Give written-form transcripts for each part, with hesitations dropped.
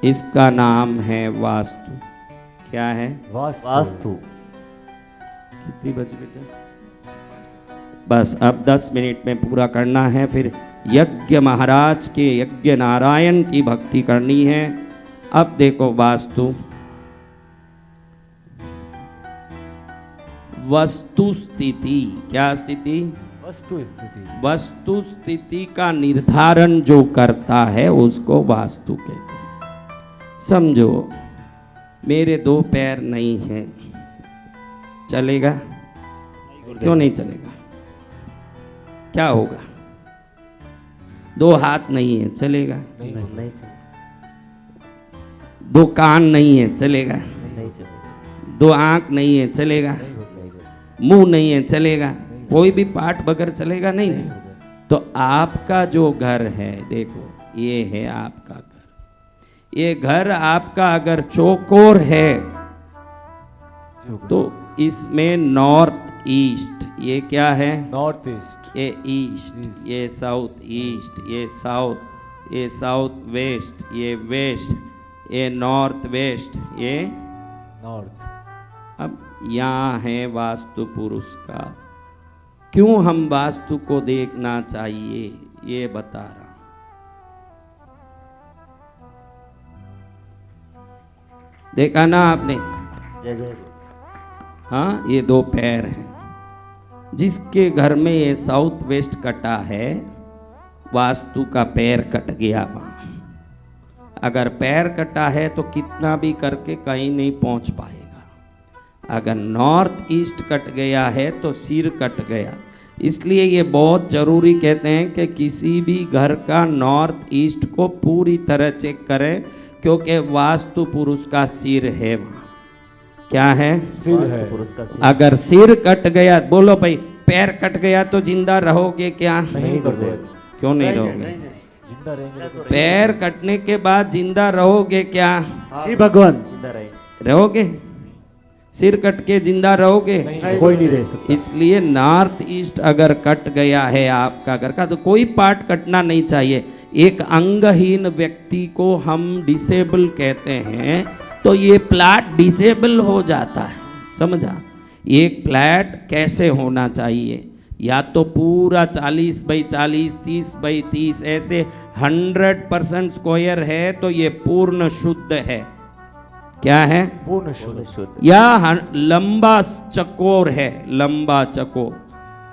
इसका नाम है वास्तु। क्या है? वास्तु। कितनी बजी बेटे? बस अब 10 मिनट में पूरा करना है। फिर यज्ञ महाराज के यज्ञ नारायण की भक्ति करनी है। अब देखो वास्तु, वस्तु स्थिति। क्या स्थिति? वस्तु स्थिति। वस्तु स्थिति का निर्धारण जो करता है उसको वास्तु कहते हैं। समझो मेरे 2 पैर नहीं हैं, चलेगा? क्यों नहीं चलेगा? क्या होगा? 2 हाथ नहीं है, चलेगा? नहीं चलेगा। 2 कान नहीं है, चलेगा? नहीं चलेगा। 2 आंख नहीं है, चलेगा? मुंह नहीं है, चलेगा? कोई भी पार्ट बगैर चलेगा नहीं ना। तो आपका जो घर है, देखो ये है आपका घर। ये घर आपका अगर चौकोर है तो इसमें नॉर्थ ईस्ट, ये क्या है? North east. ये ईस्ट, ये साउथ ईस्ट, ये साउथ, ये साउथ वेस्ट, ये वेस्ट, ये नॉर्थ वेस्ट, ये नॉर्थ। अब यहाँ है वास्तु पुरुष का। क्यों हम वास्तु को देखना चाहिए ये बता रहा। देखा ना आपने? जय जय। हाँ, ये 2 पैर हैं। जिसके घर में ये साउथ वेस्ट कटा है, वास्तु का पैर कट गया वहाँ। अगर पैर कटा है तो कितना भी करके कहीं नहीं पहुँच पाएगा। अगर नॉर्थ ईस्ट कट गया है तो सिर कट गया। इसलिए ये बहुत ज़रूरी कहते हैं कि किसी भी घर का नॉर्थ ईस्ट को पूरी तरह चेक करें, क्योंकि वास्तु पुरुष का सिर है वहाँ। क्या है? सिर है। पुरुष का सिर। अगर सिर कट गया, बोलो भाई, पैर कट गया तो जिंदा रहोगे क्या? नहीं रहोगे। क्यों नहीं रहोगे? जिंदा रहेंगे। पैर कटने के बाद जिंदा रहोगे क्या? जी भगवान। जिंदा रहेंगे। रहोगे? सिर कट के जिंदा रहोगे? कोई नहीं रह सकता। इसलिए नॉर्थ ईस्ट अगर कट गया है आपका घर का, तो कोई पार्ट कटना नहीं चाहिए। एक अंगहीन व्यक्ति को हम डिसेबल कहते हैं, तो ये प्लाट डिसेबल हो जाता है। समझा? एक फ्लैट कैसे होना चाहिए? या तो पूरा 40 बाई 40, 30 बाई 30, ऐसे 100% स्क्वायर है तो ये पूर्ण शुद्ध है। क्या है? पूर्ण शुद्ध। या लंबा चकोर है, लंबा चकोर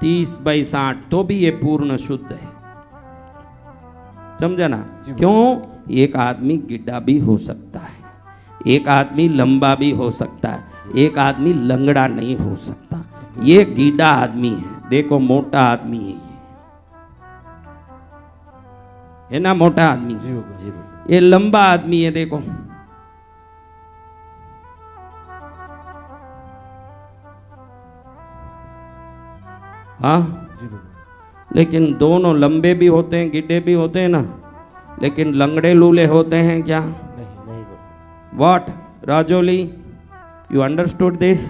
30 बाई 60, तो भी ये पूर्ण शुद्ध है। समझा ना? क्यों? एक आदमी गिड्ढा भी हो सकता है, एक आदमी लंबा भी हो सकता है, एक आदमी लंगड़ा नहीं हो सकता। ये गीढ़ा आदमी है, देखो मोटा आदमी है, ये है ना मोटा आदमी। ये लंबा आदमी है, देखो हाँ। लेकिन दोनों लंबे भी होते हैं, गिड्ढे भी होते हैं ना, लेकिन लंगड़े लूले होते हैं क्या? नहीं। What, Rajoli? You understood this?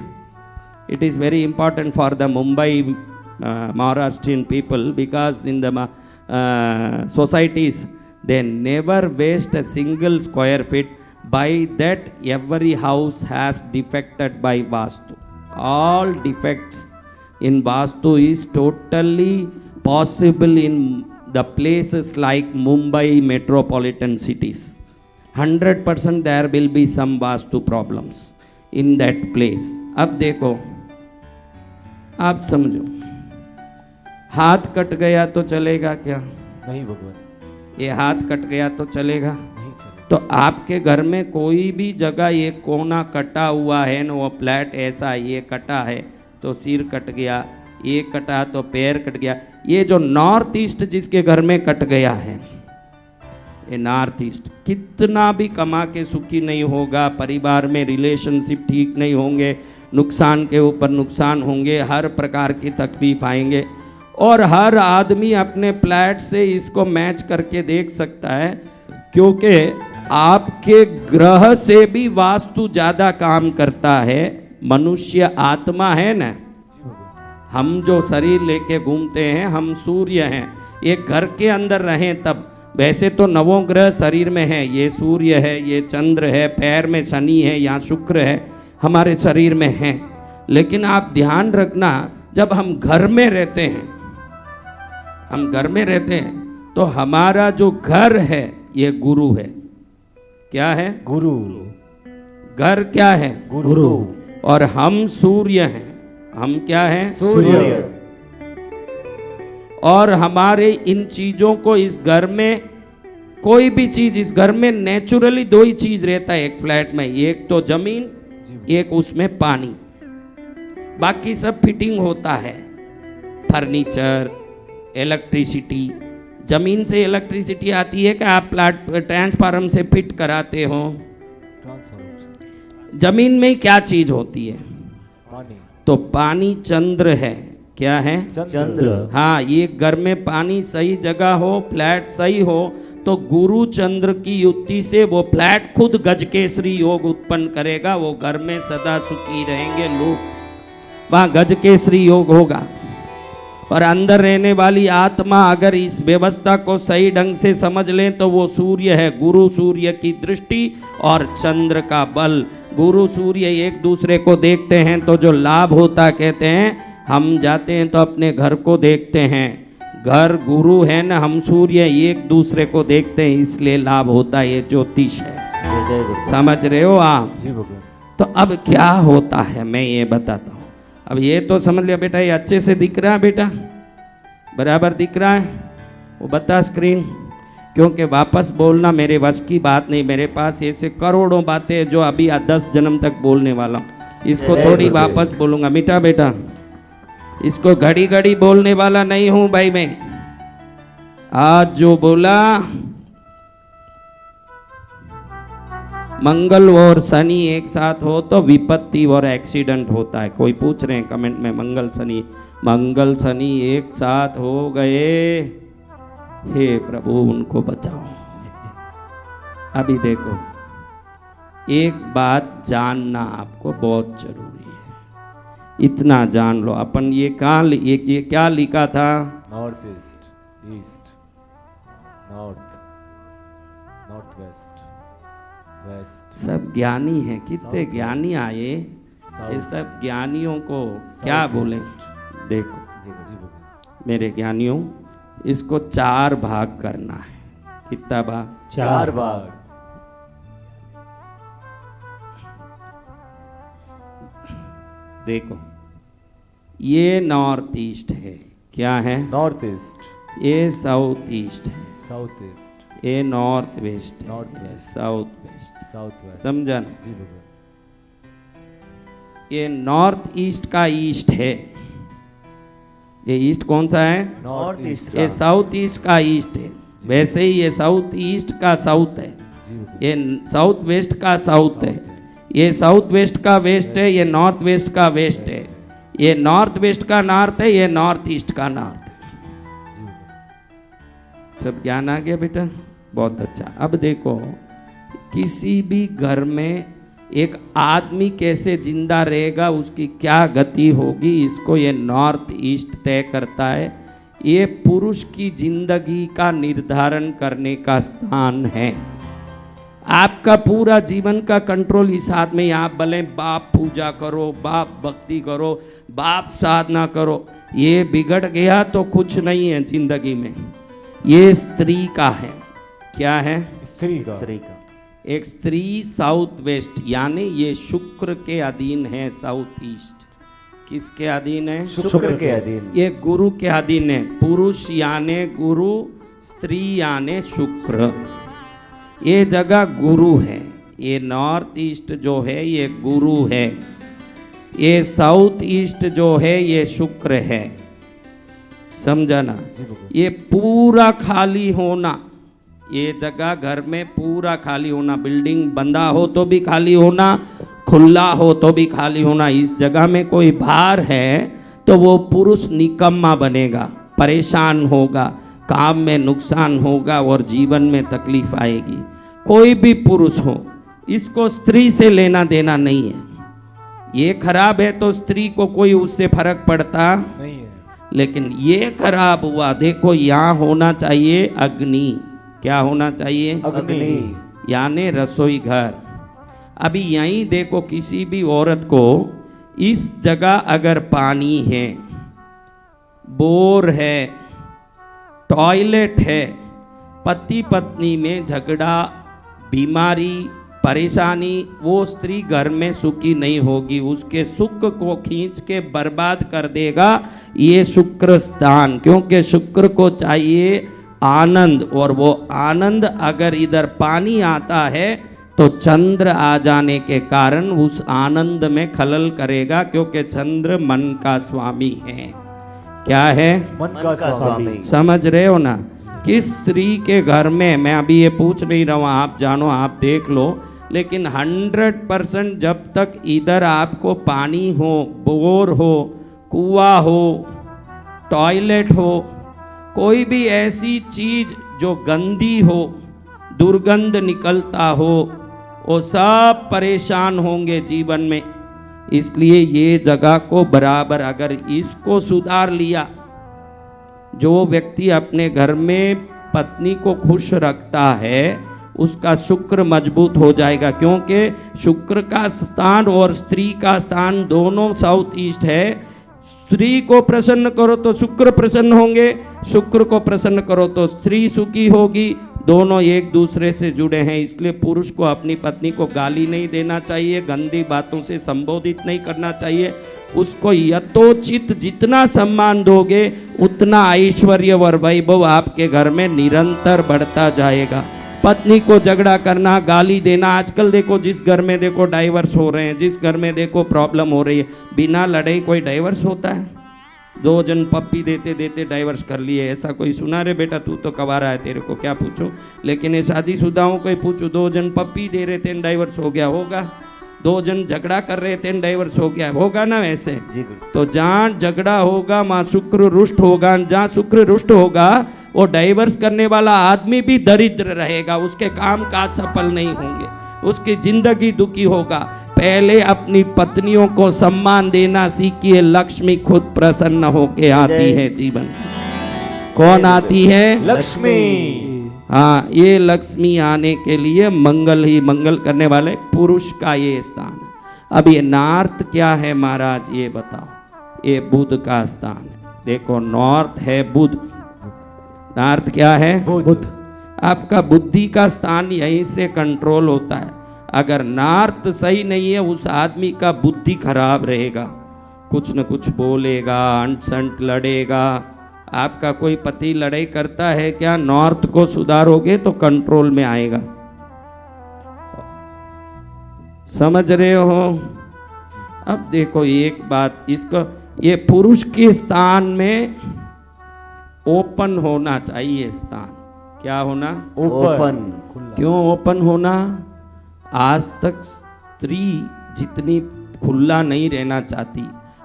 It is very important for the Mumbai Maharashtrian people, because in the societies they never waste a single square feet. By that every house has defected by Vastu. All defects in Vastu is totally possible in the places like Mumbai metropolitan cities. 100% there will be some Vastu problems in that place. अब देखो, आप समझो, हाथ cut गया तो चलेगा क्या? नहीं भगवान। ये हाथ कट गया तो चलेगा? नहीं चलेगा। तो आपके घर में कोई भी जगह ये कोना कटा हुआ है ना, वो फ्लैट ऐसा ये कटा है तो सिर कट गया, ये कटा तो पैर कट गया। ये जो नॉर्थ ईस्ट जिसके घर में कट गया है, ये नॉर्थ ईस्ट कितना भी कमा के सुखी नहीं होगा, परिवार में रिलेशनशिप ठीक नहीं होंगे, नुकसान के ऊपर नुकसान होंगे, हर प्रकार की तकलीफ आएंगे। और हर आदमी अपने फ्लैट से इसको मैच करके देख सकता है, क्योंकि आपके ग्रह से भी वास्तु ज़्यादा काम करता है। मनुष्य आत्मा है ना, हम जो शरीर लेके घूमते हैं, हम सूर्य हैं। एक घर के अंदर रहें तब वैसे तो नवों ग्रह शरीर में है, ये सूर्य है, ये चंद्र है, पैर में शनि है, यहाँ शुक्र है, हमारे शरीर में है। लेकिन आप ध्यान रखना, जब हम घर में रहते हैं, हम घर में रहते हैं तो हमारा जो घर है ये गुरु है। क्या है? गुरु। घर क्या है? गुरु। और हम सूर्य हैं। हम क्या हैं? सूर्य। और हमारे इन चीजों को इस घर में, कोई भी चीज इस घर में नेचुरली दो ही चीज रहता है एक फ्लैट में, एक तो जमीन, एक उसमें पानी, बाकी सब फिटिंग होता है, फर्नीचर, इलेक्ट्रिसिटी। जमीन से इलेक्ट्रिसिटी आती है कि आप ट्रांसफार्मर से फिट कराते हो। जमीन में क्या चीज होती है? पानी। तो पानी चंद्र है। क्या है? चंद्र। हाँ, ये घर में पानी सही जगह हो, फ्लैट सही हो, तो गुरु चंद्र की युक्ति से वो फ्लैट खुद गजकेसरी योग उत्पन्न करेगा। वो घर में सदा सुखी रहेंगे लोग, वहाँ गजकेसरी योग होगा। और अंदर रहने वाली आत्मा अगर इस व्यवस्था को सही ढंग से समझ लें तो वो सूर्य है। गुरु सूर्य की दृष्टि और चंद्र का बल। गुरु सूर्य एक दूसरे को देखते हैं तो जो लाभ होता, कहते हैं हम जाते हैं तो अपने घर को देखते हैं, घर गुरु है ना, हम सूर्य एक दूसरे को देखते हैं, इसलिए लाभ होता है। ये ज्योतिष है, समझ रहे हो आप? जी भगवान। तो अब क्या होता है मैं ये बताता हूँ। अब ये तो समझ लिया बेटा, ये अच्छे से दिख रहा है बेटा, बराबर दिख रहा है? वो बता स्क्रीन, क्योंकि वापस बोलना मेरे वश की बात नहीं। मेरे पास ऐसे करोड़ों बातें हैं जो अभी 10 जन्म तक बोलने वाला हूँ, इसको थोड़ी वापस बोलूँगा। मीठा बेटा, इसको घड़ी घड़ी बोलने वाला नहीं हूँ भाई मैं। आज जो बोला, मंगल और शनि एक साथ हो तो विपत्ति और एक्सीडेंट होता है। कोई पूछ रहे हैं कमेंट में, मंगल शनि एक साथ हो गए, हे प्रभु उनको बचाओ। अभी देखो, एक बात जानना आपको बहुत जरूरी है, इतना जान लो। अपन ये क्या लिखा था? North east, east, north, north west, west. सब ज्ञानी हैं, कितने ज्ञानी आए। ये सब ज्ञानियों को क्या बोले? देखो मेरे ज्ञानियों, इसको 4 भाग करना है। कितना भाग? 4 भाग। देखो, ये नॉर्थ ईस्ट है। क्या है? North east. ये साउथ ईस्ट है। South east. ये नॉर्थ वेस्ट है। North west. South west. South west. समझा ना? जी भगवान। ये नॉर्थ ईस्ट का ईस्ट है। ये ईस्ट कौन सा है? North east. ये साउथ ईस्ट का ईस्ट है। वैसे ही ये साउथ ईस्ट का साउथ है, ये साउथ वेस्ट का साउथ है, ये साउथ वेस्ट का वेस्ट है, ये नॉर्थ वेस्ट का वेस्ट है, ये नॉर्थ वेस्ट का नॉर्थ है, ये नॉर्थ ईस्ट का नॉर्थ है। सब ज्ञान आ गया बेटा? बहुत अच्छा। अब देखो, किसी भी घर में एक आदमी कैसे जिंदा रहेगा, उसकी क्या गति होगी, इसको ये नॉर्थ ईस्ट तय करता है। ये पुरुष की जिंदगी का निर्धारण करने का स्थान है। आपका पूरा जीवन का कंट्रोल इस हाथ में। आप भले बाप पूजा करो, बाप भक्ति करो, बाप साधना करो, ये बिगड़ गया तो कुछ नहीं है जिंदगी में। ये स्त्री का है। क्या है? स्त्री का। स्त्री का। एक स्त्री साउथ वेस्ट, यानी ये शुक्र के अधीन है। साउथ ईस्ट किसके अधीन है? शुक्र के अधीन। ये गुरु के अधीन है। पुरुष यानी गुरु, स्त्री यानी शुक्र। ये जगह गुरु है। ये नॉर्थ ईस्ट जो है ये गुरु है, ये साउथ ईस्ट जो है ये शुक्र है। समझा ना? ये पूरा खाली होना, ये जगह घर में पूरा खाली होना, बिल्डिंग बंदा हो तो भी खाली होना, खुला हो तो भी खाली होना। इस जगह में कोई भार है तो वो पुरुष निकम्मा बनेगा, परेशान होगा, काम में नुकसान होगा और जीवन में तकलीफ आएगी। कोई भी पुरुष हो, इसको स्त्री से लेना देना नहीं है। ये खराब है तो स्त्री को कोई उससे फर्क पड़ता नहीं है। लेकिन ये खराब हुआ, देखो यहाँ होना चाहिए अग्नि। क्या होना चाहिए? अग्नि। यानी रसोई घर। अभी यहीं देखो, किसी भी औरत को इस जगह अगर पानी है, बोर है, टॉयलेट है, पति पत्नी में झगड़ा, बीमारी, परेशानी, वो स्त्री घर में सुखी नहीं होगी, उसके सुख को खींच के बर्बाद कर देगा ये शुक्र स्थान। क्योंकि शुक्र को चाहिए आनंद, और वो आनंद अगर इधर पानी आता है तो चंद्र आ जाने के कारण उस आनंद में खलल करेगा, क्योंकि चंद्र मन का स्वामी है। क्या है? मन का स्वामी। समझ रहे हो ना? किस स्त्री के घर में, मैं अभी ये पूछ नहीं रहा हूँ, आप जानो, आप देख लो, लेकिन 100% जब तक इधर आपको पानी हो, बोर हो, कुआं हो, टॉयलेट हो, कोई भी ऐसी चीज जो गंदी हो, दुर्गंध निकलता हो, वो सब परेशान होंगे जीवन में। इसलिए ये जगह को बराबर अगर इसको सुधार लिया, जो व्यक्ति अपने घर में पत्नी को खुश रखता है उसका शुक्र मजबूत हो जाएगा। क्योंकि शुक्र का स्थान और स्त्री का स्थान दोनों साउथ ईस्ट है। स्त्री को प्रसन्न करो तो शुक्र प्रसन्न होंगे, शुक्र को प्रसन्न करो तो स्त्री सुखी होगी। दोनों एक दूसरे से जुड़े हैं। इसलिए पुरुष को अपनी पत्नी को गाली नहीं देना चाहिए, गंदी बातों से संबोधित नहीं करना चाहिए। उसको यथोचित जितना सम्मान दोगे उतना ऐश्वर्य और वैभव आपके घर में निरंतर बढ़ता जाएगा। पत्नी को झगड़ा करना, गाली देना, आजकल देखो जिस घर में देखो डाइवर्स हो रहे हैं, जिस घर में देखो प्रॉब्लम हो रही है, बिना लड़ाई कोई डाइवर्स होता है? 2 जन पप्पी देते देते डाइवर्स कर लिए, ऐसा कोई सुना? रे बेटा तू तो कवारा है, तेरे को क्या पूछूं। लेकिन ये शादीशुदाओं को पूछो, 2 जन पप्पी दे रहे थे डाइवर्स हो गया होगा, 2 जन झगड़ा कर रहे थे डाइवर्स हो गया होगा ना? वैसे तो जहाँ झगड़ा होगा वहाँ शुक्र रुष्ट होगा, जहाँ शुक्र रुष्ट होगा वो डाइवर्स करने वाला आदमी भी दरिद्र रहेगा, उसके काम काज सफल नहीं होंगे, उसकी जिंदगी दुखी होगा। पहले अपनी पत्नियों को सम्मान देना सीखिए, लक्ष्मी खुद प्रसन्न होके आती है जीवन। कौन आती है? लक्ष्मी। हाँ, ये लक्ष्मी आने के लिए मंगल ही मंगल करने वाले पुरुष का ये स्थान है। अब ये नॉर्थ क्या है महाराज, ये बताओ। ये बुध का स्थान है। देखो नॉर्थ है बुध, नॉर्थ क्या है? बुध। आपका बुद्धि का स्थान यहीं से कंट्रोल होता है। अगर नॉर्थ सही नहीं है उस आदमी का बुद्धि खराब रहेगा, कुछ न कुछ बोलेगा, अंट संट लड़ेगा। आपका कोई पति लड़ाई करता है क्या? नॉर्थ को सुधारोगे तो कंट्रोल में आएगा। समझ रहे हो? अब देखो एक बात, इसको ये पुरुष के स्थान में ओपन होना चाहिए स्थान। क्या होना? ओपन। क्यों ओपन होना? आज तक स्त्री जितनी खुला नहीं रहना चाहती,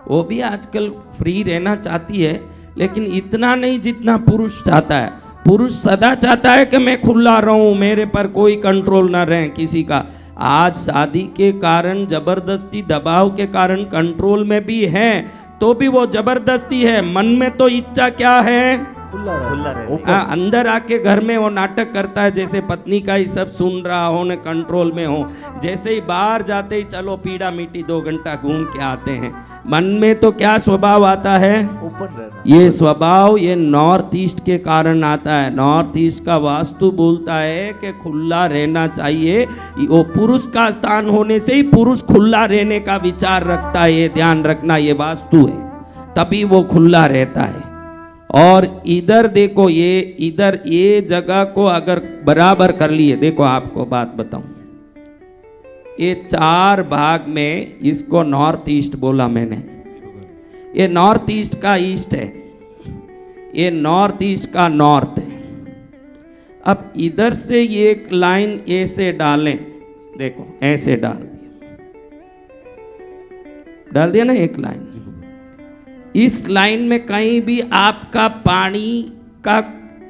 वो भी आजकल फ्री रहना चाहती है, लेकिन इतना नहीं जितना पुरुष चाहता है। पुरुष सदा चाहता है कि मैं खुला रहूं, मेरे पर कोई कंट्रोल ना रहे किसी का। आज शादी के कारण, जबरदस्ती दबाव के कारण कंट्रोल में भी है, तो भी वो जबरदस्ती है। मन में तो इच्छा क्या है? खुला रहे। अंदर आके घर में वो नाटक करता है जैसे पत्नी का ही सब सुन रहा हो, न कंट्रोल में हो। जैसे ही बाहर जाते ही चलो पीड़ा मिट्टी 2 घंटा घूम के आते हैं। मन में तो क्या स्वभाव आता है? ओपन रहना। ये स्वभाव ये नॉर्थ ईस्ट के कारण आता है। नॉर्थ ईस्ट का वास्तु बोलता है कि खुला रहना चाहिए। वो पुरुष का स्थान होने से ही पुरुष खुला रहने का विचार रखता है, ये ध्यान रखना, ये वास्तु है, तभी वो खुला रहता है। और इधर देखो, ये इधर ये जगह को अगर बराबर कर लिए, देखो आपको बात बताऊं, ये 4 भाग में इसको नॉर्थ ईस्ट बोला मैंने। ये नॉर्थ ईस्ट का ईस्ट है, ये नॉर्थ ईस्ट का नॉर्थ है। अब इधर से ये एक लाइन ऐसे डालें, देखो ऐसे डाल दिया ना एक लाइन। इस लाइन में कहीं भी आपका पानी का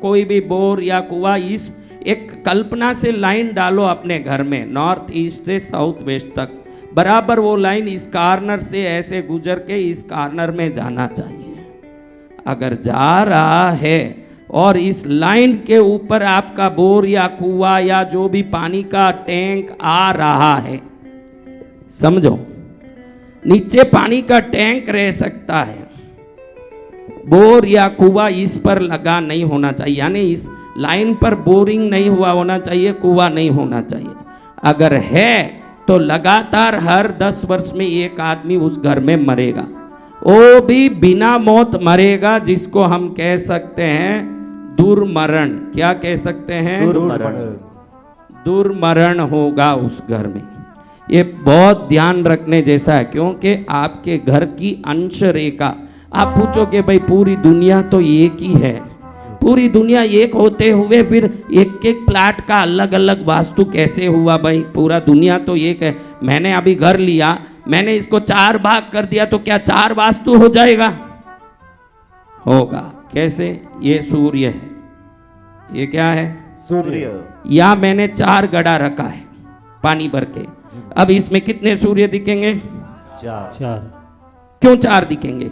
कोई भी बोर या कुआं, इस एक कल्पना से लाइन डालो अपने घर में, नॉर्थ ईस्ट से साउथ वेस्ट तक बराबर वो लाइन इस कॉर्नर से ऐसे गुजर के इस कॉर्नर में जाना चाहिए। अगर जा रहा है और इस लाइन के ऊपर आपका बोर या कुआं या जो भी पानी का टैंक आ रहा है, समझो, नीचे पानी का टैंक रह सकता है, बोर या कुआं इस पर लगा नहीं होना चाहिए, यानी इस लाइन पर बोरिंग नहीं हुआ होना चाहिए, कुआं नहीं होना चाहिए। अगर है तो लगातार हर 10 वर्ष में एक आदमी उस घर में मरेगा, वो भी बिना मौत मरेगा, जिसको हम कह सकते हैं दुर्मरण। क्या कह सकते हैं? दुर्मरण होगा उस घर में। ये बहुत ध्यान रखने जैसा है, क्योंकि आपके घर की अंश रेखा, आप पूछोगे भाई पूरी दुनिया तो एक ही है, पूरी दुनिया एक होते हुए फिर एक एक प्लाट का अलग अलग वास्तु कैसे हुआ? भाई पूरा दुनिया तो एक है। मैंने अभी घर लिया, मैंने इसको 4 भाग कर दिया तो क्या 4 वास्तु हो जाएगा? होगा। कैसे? ये सूर्य है, ये क्या है? सूर्य। या मैंने 4 गड़ा रखा है पानी भर के, अब इसमें कितने सूर्य दिखेंगे? 4। क्यों 4 दिखेंगे?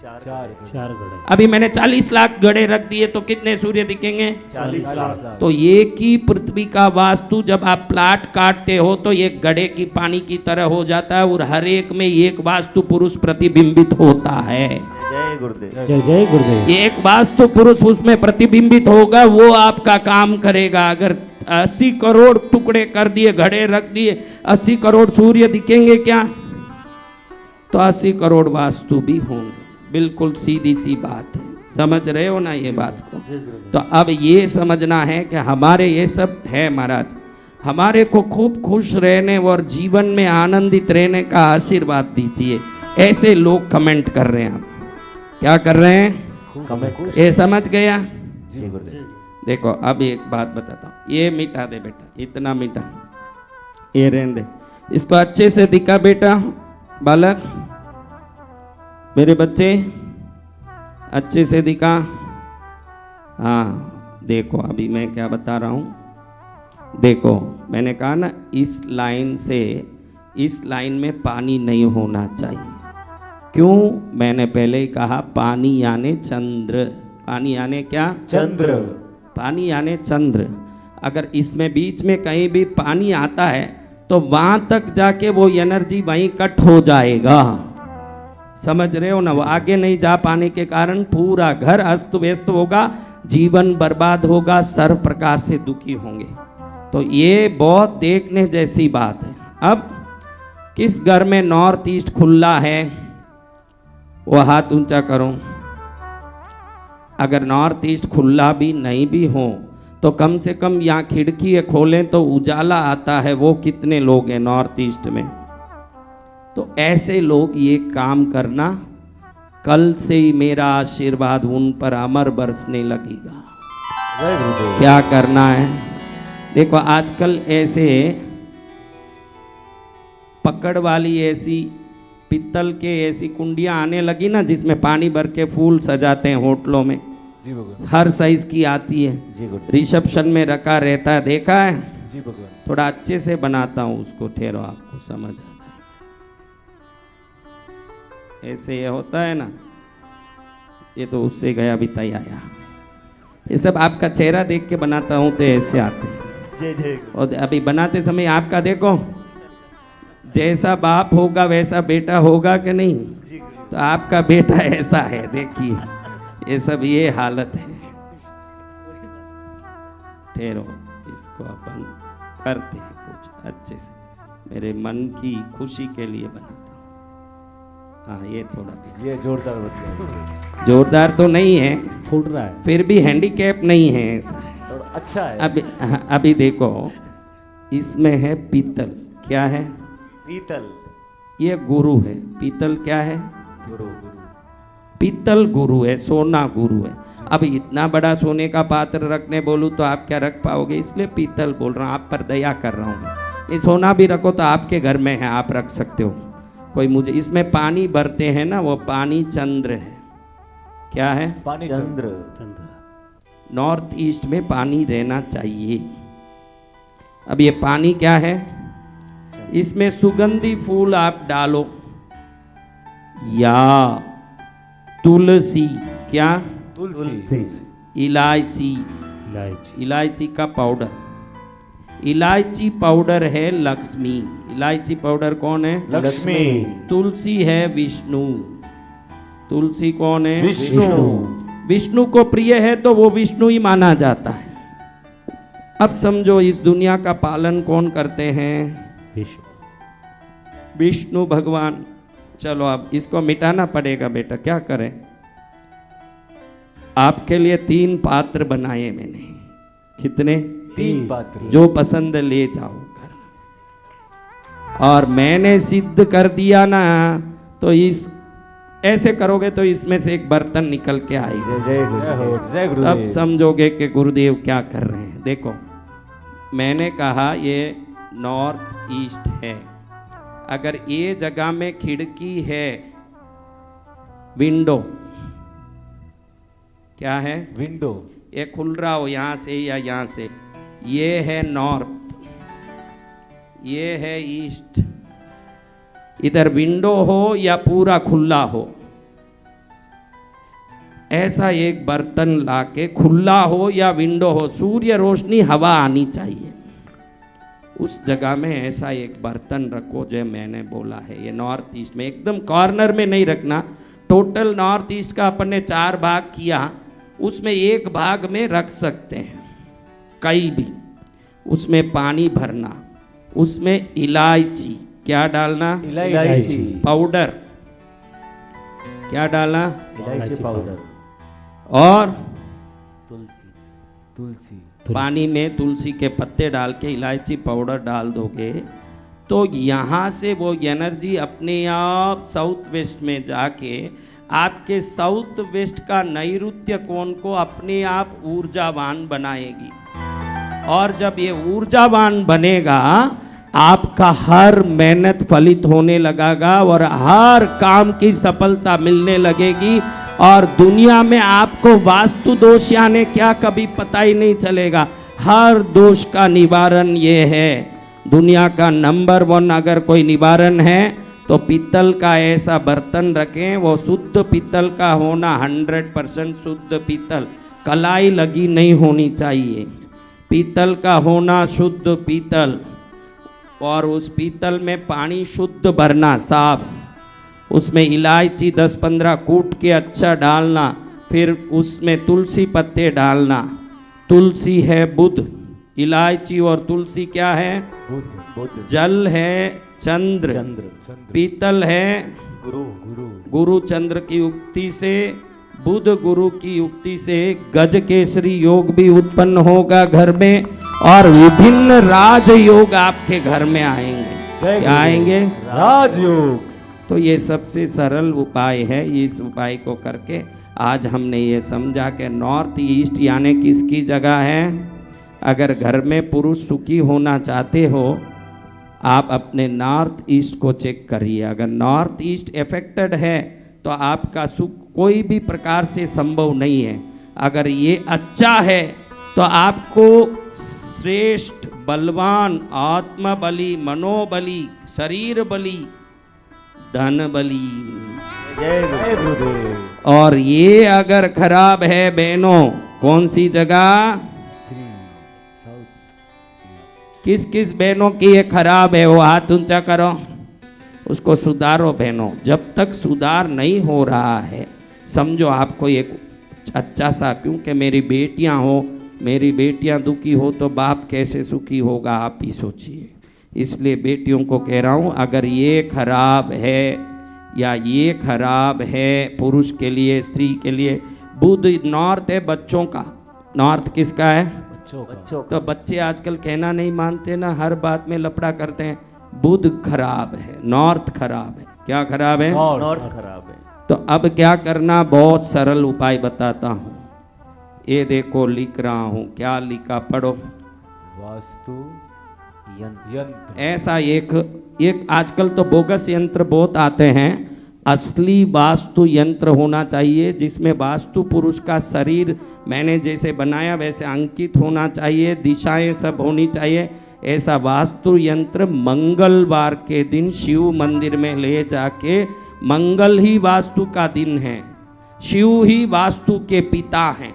चार गड़े। अभी मैंने 40 लाख गड़े रख दिए तो कितने सूर्य दिखेंगे? 40 लाख। तो एक ही पृथ्वी का वास्तु जब आप प्लाट काटते हो तो एक गड़े की पानी की तरह हो जाता है, और हर एक में एक वास्तु पुरुष प्रतिबिंबित होता है। जय गुरुदेव। जय गुरुदेव। एक वास्तु पुरुष उसमें प्रतिबिंबित होगा, वो आपका काम करेगा। अगर 80 करोड़ टुकड़े कर दिए, घड़े रख दिए, 80 करोड़ सूर्य दिखेंगे क्या? तो 80 करोड़ वास्तु भी होंगे। बिल्कुल सीधी सी बात है, समझ रहे हो ना ये बात को? तो अब ये समझना है कि हमारे ये सब है महाराज, हमारे को खूब खुश रहने और जीवन में आनंदित रहने का आशीर्वाद दीजिए। ऐसे लोग कमेंट कर रहे हैं। आप क्या कर रहे हैं? ये समझ गया? जी गुरुदेव। देखो अब एक बात बताता हूँ, ये मिटा दे बेटा, इतना मिटा, ये रहने दे, इसको अच्छे से दिखा बेटा। बालक, मेरे बच्चे अच्छे से दिखा। हाँ देखो अभी मैं क्या बता रहा हूँ। देखो मैंने कहा ना, इस लाइन से इस लाइन में पानी नहीं होना चाहिए। क्यों? मैंने पहले ही कहा, पानी यानी चंद्र। पानी यानी क्या? चंद्र। पानी यानी चंद्र। अगर इसमें बीच में कहीं भी पानी आता है तो वहां तक जाके वो एनर्जी वहीं कट हो जाएगा। समझ रहे हो ना? वो आगे नहीं जा पाने के कारण पूरा घर अस्त व्यस्त होगा, जीवन बर्बाद होगा, सर्व प्रकार से दुखी होंगे। तो ये बहुत देखने जैसी बात है। अब किस घर में नॉर्थ ईस्ट खुला है वो हाथ ऊंचा करो। अगर नॉर्थ ईस्ट खुला भी नहीं भी हो तो कम से कम यहाँ खिड़की खोलें तो उजाला आता है। वो कितने लोग हैं नॉर्थ ईस्ट में? तो ऐसे लोग ये काम करना, कल से ही मेरा आशीर्वाद उन पर अमर बरसने लगेगा। क्या करना है? देखो आजकल ऐसे पकड़ वाली ऐसी पित्तल के ऐसी कुंडियां आने लगी ना, जिसमें पानी भर के फूल सजाते हैं होटलों में। जी भगवान। हर साइज की आती है, जी गुरुदेव। रिसेप्शन में रखा रहता है, देखा है? जी भगवान। थोड़ा अच्छे से बनाता हूँ उसको, ठहरो आपको समझ आता है। ऐसे ये होता है ना, ये तो उससे गया बिताई आया। ये सब आपका चेहरा देख के बनाता हूँ तो ऐसे आते हैं। जय जय। और अभी बनाते समय आपका देखो, जैसा बाप होगा वैसा बेटा होगा कि नहीं? तो आपका बेटा ऐसा है, देखिए ये सब ये हालत है। ठहरो, इसको अपन करते हैं कुछ अच्छे से, मेरे मन की खुशी के लिए बनाता हूँ। हाँ ये थोड़ा भी, ये जोरदार बतिया। जोरदार तो नहीं है, फूट रहा है। फिर भी हैंडीकैप नहीं है ऐसा। थोड़ा अच्छा है। अभी देखो, इसमें है पीतल। क्या है? पीतल। ये गुरु है। पीतल क्या है? गुरु। गुरु। पीतल गुरु है, सोना गुरु है। अब इतना बड़ा सोने का पात्र रखने बोलूँ तो आप क्या रख पाओगे? इसलिए पीतल बोल रहा हूँ, आप पर दया कर रहा हूँ। ये सोना भी रखो तो आपके घर में है, आप रख सकते हो। कोई मुझे इसमें पानी भरते हैं ना, वो पानी चंद्र है। क्या है? पानी चंद्र। नॉर्थ ईस्ट में पानी रहना चाहिए। अब ये पानी क्या है? इसमें सुगंधी फूल आप डालो या तुलसी। क्या? तुलसी। इलायची, इलायची, इलायची का पाउडर, इलायची पाउडर है लक्ष्मी। इलायची पाउडर कौन है? लक्ष्मी। तुलसी है विष्णु। तुलसी कौन है? विष्णु। विष्णु को प्रिय है तो वो विष्णु ही माना जाता है। अब समझो इस दुनिया का पालन कौन करते हैं? विष्णु, विष्णु भगवान। चलो अब इसको मिटाना पड़ेगा बेटा, क्या करें? आपके लिए 3 पात्र बनाए मैंने। कितने? 3 पात्र। जो पसंद ले जाओ घर। और मैंने सिद्ध कर दिया ना, तो इस ऐसे करोगे तो इसमें से एक बर्तन निकल के आएगा। जय गुरुदेव। जय तब गुरुदेव। समझोगे कि गुरुदेव क्या कर रहे हैं। देखो मैंने कहा ये नॉर्थ ईस्ट है। अगर ये जगह में खिड़की है, विंडो, क्या है? विंडो। ये खुल रहा हो यहाँ से या यहाँ से, ये है नॉर्थ, ये है ईस्ट। इधर विंडो हो या पूरा खुला हो, ऐसा एक बर्तन लाके, खुला हो या विंडो हो, सूर्य रोशनी हवा आनी चाहिए, उस जगह में ऐसा एक बर्तन रखो जो मैंने बोला है। ये नॉर्थ ईस्ट में, एकदम कॉर्नर में नहीं रखना। टोटल नॉर्थ ईस्ट का अपन ने 4 भाग किया, उसमें एक भाग में रख सकते हैं कहीं भी। उसमें पानी भरना, उसमें इलायची, क्या डालना? इलायची पाउडर, क्या डालना? इलायची पाउडर। और तुलसी। तुलसी। पानी में तुलसी के पत्ते डाल के इलायची पाउडर डाल दोगे तो यहाँ से वो एनर्जी अपने आप साउथ वेस्ट में जाके आपके साउथ वेस्ट का नैऋत्य कोण को अपने आप ऊर्जावान बनाएगी। और जब ये ऊर्जावान बनेगा, आपका हर मेहनत फलित होने लगेगा और हर काम की सफलता मिलने लगेगी। और दुनिया में आपको वास्तु दोष यानी क्या कभी पता ही नहीं चलेगा। हर दोष का निवारण ये है। दुनिया का नंबर 1 अगर कोई निवारण है तो पीतल का ऐसा बर्तन रखें, वो शुद्ध पीतल का होना, 100% शुद्ध पीतल, कलाई लगी नहीं होनी चाहिए। पीतल का होना शुद्ध पीतल, और उस पीतल में पानी शुद्ध भरना, साफ। उसमें इलायची 10-15 कूट के अच्छा डालना, फिर उसमें तुलसी पत्ते डालना। तुलसी है बुध, इलायची और तुलसी क्या है? बुध। जल है चंद्र, चंद्र। पीतल है गुरु। गुरु। गुरु। चंद्र की युक्ति से, बुध गुरु की युक्ति से गज केसरी योग भी उत्पन्न होगा घर में, और विभिन्न राजयोग आपके घर में आएंगे। क्या आएंगे? राजयोग। तो ये सबसे सरल उपाय है। इस उपाय को करके आज हमने ये समझा कि नॉर्थ ईस्ट यानी किसकी जगह है। अगर घर में पुरुष सुखी होना चाहते हो, आप अपने नॉर्थ ईस्ट को चेक करिए। अगर नॉर्थ ईस्ट अफेक्टेड है तो आपका सुख कोई भी प्रकार से संभव नहीं है। अगर ये अच्छा है तो आपको श्रेष्ठ, बलवान, आत्मबली, मनोबली, शरीर बली, धन बली। जय गुरुदेव। और ये अगर खराब है बहनों, कौन सी जगह? स्त्री। साउथ। किस किस बहनों की ये खराब है वो हाथ ऊंचा करो, उसको सुधारो बहनों। जब तक सुधार नहीं हो रहा है, समझो आपको एक अच्छा सा, क्योंकि मेरी बेटियां हो, मेरी बेटियां दुखी हो तो बाप कैसे सुखी होगा, आप ही सोचिए। इसलिए बेटियों को कह रहा हूँ, अगर ये खराब है या ये खराब है पुरुष के लिए, स्त्री के लिए, बुध नॉर्थ है बच्चों का। नॉर्थ किसका है? बच्चों। तो बच्चे आजकल कहना नहीं मानते ना, हर बात में लफड़ा करते हैं। बुध खराब है, नॉर्थ खराब है। क्या खराब है? नॉर्थ खराब है। तो अब क्या करना, बहुत सरल उपाय बताता हूँ। ये देखो लिख रहा हूँ, क्या लिखा पढ़ो। वास्तु यंत्र। ऐसा एक आजकल तो बोगस यंत्र बहुत आते हैं। असली वास्तु यंत्र होना चाहिए जिसमें वास्तु पुरुष का शरीर मैंने जैसे बनाया वैसे अंकित होना चाहिए, दिशाएं सब होनी चाहिए। ऐसा वास्तु यंत्र मंगलवार के दिन शिव मंदिर में ले जाके, मंगल ही वास्तु का दिन है, शिव ही वास्तु के पिता हैं,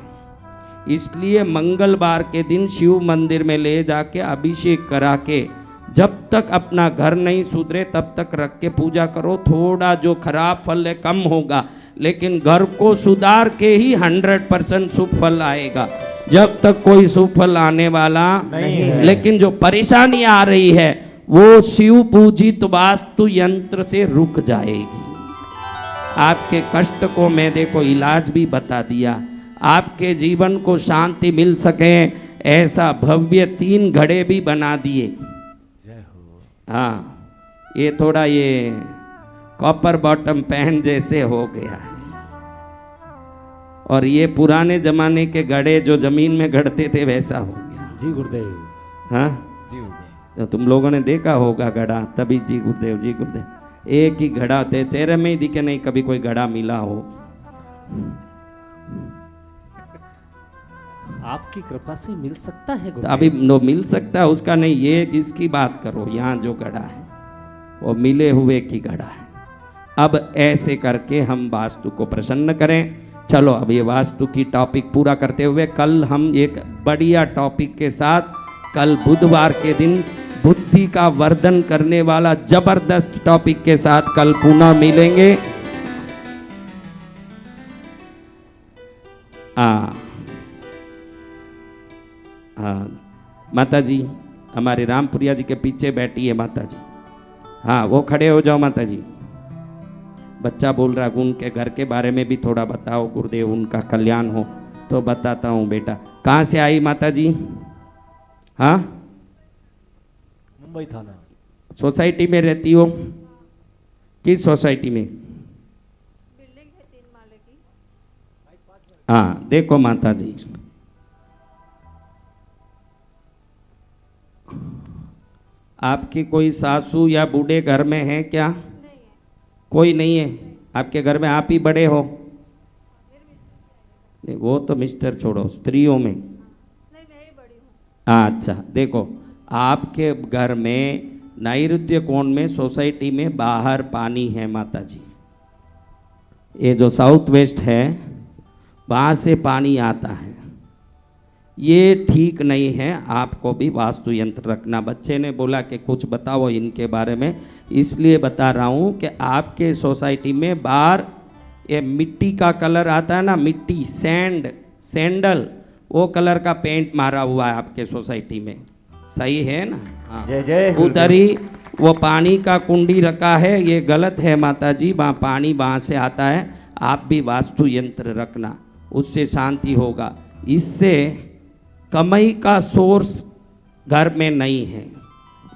इसलिए मंगलवार के दिन शिव मंदिर में ले जाके अभिषेक करा के जब तक अपना घर नहीं सुधरे तब तक रख के पूजा करो। थोड़ा जो खराब फल है कम होगा, लेकिन घर को सुधार के ही 100% शुभ फल आएगा। जब तक कोई शुभ फल आने वाला नहीं है। लेकिन जो परेशानी आ रही है वो शिव पूजित वास्तु यंत्र से रुक जाएगी। आपके कष्ट को मैं देखो इलाज भी बता दिया, आपके जीवन को शांति मिल सके ऐसा भव्य 3 घड़े भी बना दिए। जय हो। हाँ, ये थोड़ा ये कॉपर बॉटम पैन जैसे हो गया है। और ये पुराने जमाने के घड़े जो जमीन में गढ़ते थे वैसा हो गया। जी गुरुदेव। हाँ, जी हो गए। तो तुम लोगों ने देखा होगा घड़ा, तभी जी गुरुदेव जी गुरुदेव। एक ही घड़ा होते, चेहरे में ही दिखे नहीं कभी कोई घड़ा मिला हो। आपकी कृपा से मिल सकता है तो गुरुदेव। अभी नो मिल सकता है उसका नहीं, ये जिसकी बात करो यहाँ जो घड़ा है वो मिले हुए की घड़ा है। अब ऐसे करके हम वास्तु को प्रसन्न करें। चलो अब ये वास्तु की टॉपिक पूरा करते हुए कल हम एक बढ़िया टॉपिक के साथ, कल बुधवार के दिन बुद्धि का वर्धन करने वाला जबरदस्त टॉपिक के साथ कल पुनः मिलेंगे। हाँ, माता जी हमारे रामपुरिया जी के पीछे बैठी है माता जी। हाँ, वो खड़े हो जाओ माता जी। बच्चा बोल रहा उनके घर के बारे में भी थोड़ा बताओ गुरुदेव, उनका कल्याण हो। तो बताता हूँ बेटा। कहाँ से आई माता जी? हाँ, मुंबई थाना। सोसाइटी में रहती हो? किस सोसाइटी में? बिल्डिंग है 3 माले की। हाँ, देखो माता जी, आपकी कोई सासू या बूढ़े घर में है क्या? नहीं है। कोई नहीं है आपके घर में? आप ही बड़े हो? नहीं, वो तो मिस्टर छोड़ो, स्त्रियों में। नहीं, मैं ही बड़ी हूँ। अच्छा, देखो आपके घर में नैऋत्य कोण में सोसाइटी में बाहर पानी है माता जी। ये जो साउथ वेस्ट है वहाँ से पानी आता है, ये ठीक नहीं है। आपको भी वास्तु यंत्र रखना। बच्चे ने बोला कि कुछ बताओ इनके बारे में, इसलिए बता रहा हूँ कि आपके सोसाइटी में बाहर ये मिट्टी का कलर आता है ना, मिट्टी, सैंडल, वो कलर का पेंट मारा हुआ है आपके सोसाइटी में। सही है ना? हाँ, जय जय उधर ही वो पानी का कुंडी रखा है, ये गलत है माता जी। वहाँ पानी वहाँ से आता है। आप भी वास्तु यंत्र रखना, उससे शांति होगा। इससे कमाई का सोर्स घर में नहीं है,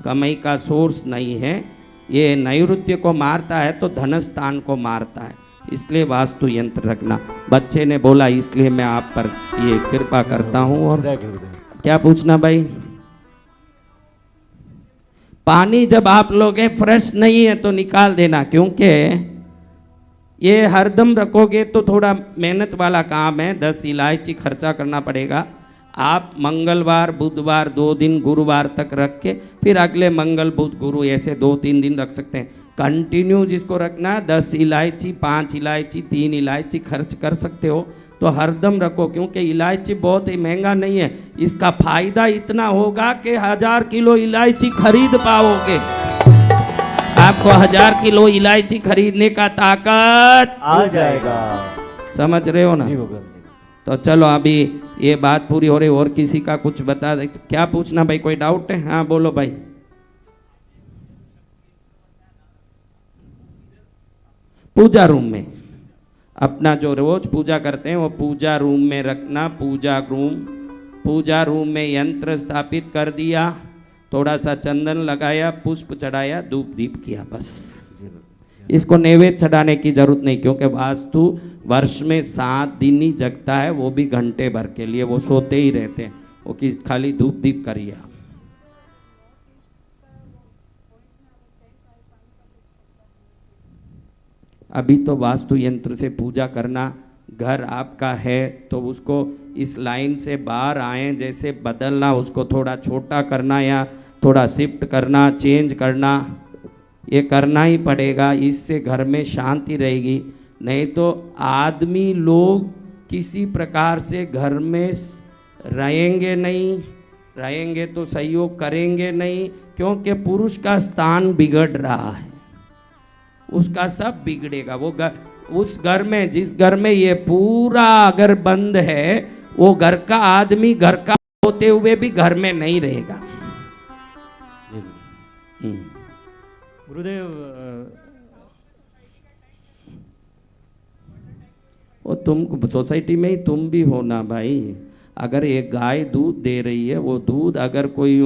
कमाई का सोर्स नहीं है। ये नैऋत्य को मारता है तो धनस्थान को मारता है, इसलिए वास्तु यंत्र रखना। बच्चे ने बोला इसलिए मैं आप पर ये कृपा करता हूँ। और जय गुरुदेव। क्या पूछना भाई? पानी जब आप लोग फ्रेश नहीं है तो निकाल देना, क्योंकि ये हरदम रखोगे तो थोड़ा मेहनत वाला काम है, 10 इलायची खर्चा करना पड़ेगा। आप मंगलवार बुधवार 2 दिन, गुरुवार तक रख के फिर अगले मंगल बुध गुरु ऐसे 2-3 दिन रख सकते हैं। कंटिन्यू जिसको रखना 10 इलायची, 5 इलायची, 3 इलायची खर्च कर सकते हो तो हरदम रखो, क्योंकि इलायची बहुत ही महंगा नहीं है। इसका फायदा इतना होगा कि 1000 किलो इलायची खरीद पाओगे। आपको 1000 किलो इलायची खरीदने का ताकत आ जाएगा। समझ रहे हो ना? जी गुरुदेव। तो चलो अभी ये बात पूरी हो रही, और किसी का कुछ बता दे। क्या पूछना भाई? कोई डाउट है? हाँ बोलो भाई। पूजा रूम में अपना जो रोज पूजा करते हैं वो पूजा रूम में रखना। पूजा रूम में यंत्र स्थापित कर दिया, थोड़ा सा चंदन लगाया, पुष्प चढ़ाया, धूप दीप किया, बस। इसको नैवेद्य चढ़ाने की जरूरत नहीं, क्योंकि वास्तु वर्ष में 7 दिन ही जगता है, वो भी घंटे भर के लिए, वो सोते ही रहते हैं। वो किस खाली धूप दीप करिए आप। अभी तो वास्तु यंत्र से पूजा करना, घर आपका है तो उसको इस लाइन से बाहर आए, जैसे बदलना, उसको थोड़ा छोटा करना या थोड़ा शिफ्ट करना, चेंज करना, ये करना ही पड़ेगा। इससे घर में शांति रहेगी। नहीं तो आदमी लोग किसी प्रकार से घर में रहेंगे नहीं, रहेंगे तो सहयोग करेंगे नहीं, क्योंकि पुरुष का स्थान बिगड़ रहा है, उसका सब बिगड़ेगा। वो उस घर में, जिस घर में ये पूरा अगर बंद है, वो घर का आदमी घर का होते हुए भी घर में नहीं रहेगा। जी गुरु। गुरुदेव वो तुम सोसाइटी में ही तुम भी हो ना भाई। अगर एक गाय दूध दे रही है, वो दूध अगर कोई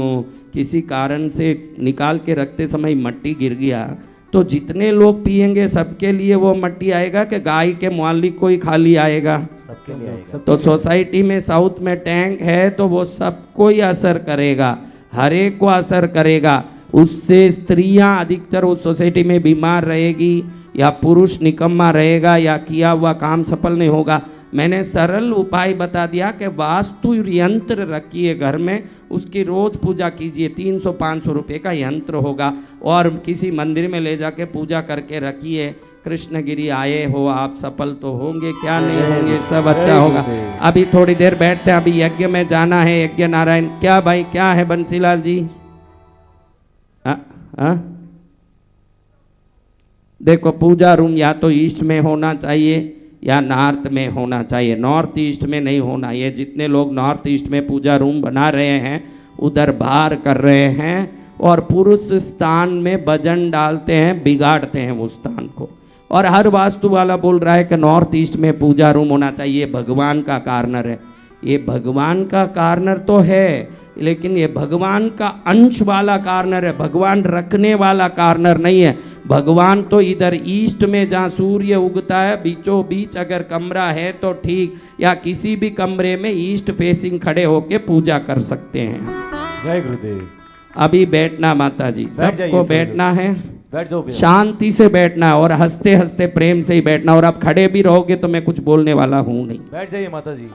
किसी कारण से निकाल के रखते समय मट्टी गिर गया, तो जितने लोग पिएंगे सबके लिए वो मट्टी आएगा कि गाय के मालिक को ही खाली आएगा? सबके लिए आएगा। तो सोसाइटी में साउथ में टैंक है तो वो सबको ही असर करेगा, हर एक को असर करेगा। उससे स्त्रियां अधिकतर उस सोसाइटी में बीमार रहेगी, या पुरुष निकम्मा रहेगा, या किया हुआ काम सफल नहीं होगा। मैंने सरल उपाय बता दिया कि वास्तु यंत्र रखिए घर में, उसकी रोज पूजा कीजिए। 300-500 रुपये का यंत्र होगा, और किसी मंदिर में ले जाके पूजा करके रखिए। कृष्णगिरी आए हो आप, सफल तो होंगे, क्या नहीं होंगे, सब अच्छा होगा। अभी थोड़ी देर बैठते हैं, अभी यज्ञ में जाना है, यज्ञ नारायण। क्या भाई, क्या है बंसीलाल जी? देखो, पूजा रूम या तो ईस्ट में होना चाहिए या नॉर्थ में होना चाहिए, नॉर्थ ईस्ट में नहीं होना। ये जितने लोग नॉर्थ ईस्ट में पूजा रूम बना रहे हैं, उधर बाहर कर रहे हैं, और पुरुष स्थान में भजन डालते हैं, बिगाड़ते हैं उस स्थान को। और हर वास्तु वाला बोल रहा है कि नॉर्थ ईस्ट में पूजा रूम होना चाहिए, भगवान का कार्नर है। ये भगवान का कार्नर तो है, लेकिन ये भगवान का अंश वाला कार्नर है, भगवान रखने वाला कार्नर नहीं है। भगवान तो इधर ईस्ट में जहाँ सूर्य उगता है, बीचों बीच अगर कमरा है तो ठीक, या किसी भी कमरे में ईस्ट फेसिंग खड़े होके पूजा कर सकते हैं। जय गुरुदेव। अभी बैठना माता जी, सबको बैठना है, बैठ जाओ भैया। शांति से बैठना है, और हंसते हंसते प्रेम से ही बैठना। और आप खड़े भी रहोगे तो मैं कुछ बोलने वाला हूँ नहीं। बैठ जाइए माता जी।